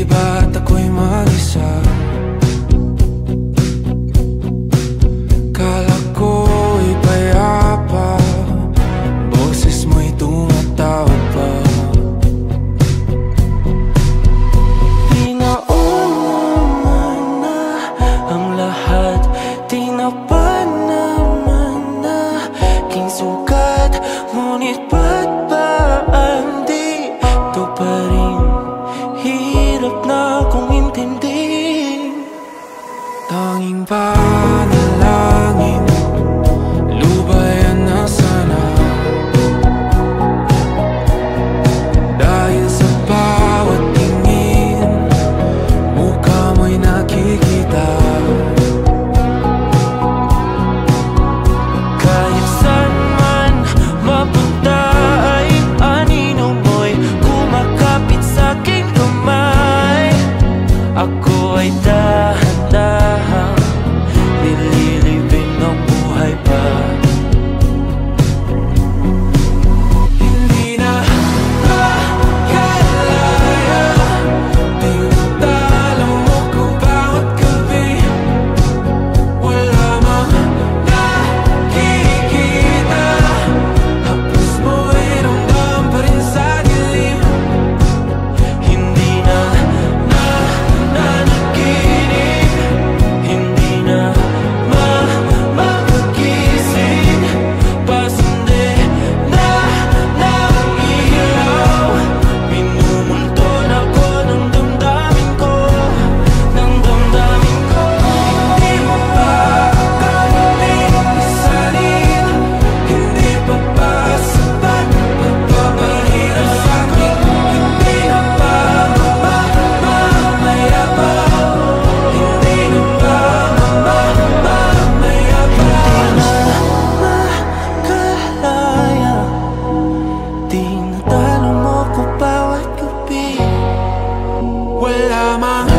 ba't ako'y mag-isa? Kala ko'y payapa, boses mo'y tumatawag pa. Di naman na ang lahat, di na pa naman na king sukat. Ngunit ba't ba di to pa rin? Hirap na kong intindihin. Tanging panalangin, lubayan na sana. Dahil sa bawat tingin, mukha mo'y nakikita. Kahit saan man mapunta ay anino mo'y kumakapit sa'king kamay. Ako ay dahan-dahang nililibing ng buhay pa. Hindi na makalaya, tinatalo mo ko bawat gabi. Wala mang nakikita, hapos mo'y ramdam pa rin sa dilim. Hindi na nanaginip, hindi na mapagising. Pasindi na ng ilaw, minumulton ako ng damdamin ko, ng damdamin ko. Hindi mo pa kailangan isalin, hindi pa ba sapat pagpapahirap sa'kin? Hindi na ba mamamayabang? Hindi na ba mamamayabang? Makalaya, tinatalo mo ko bawat gabi. Wala mang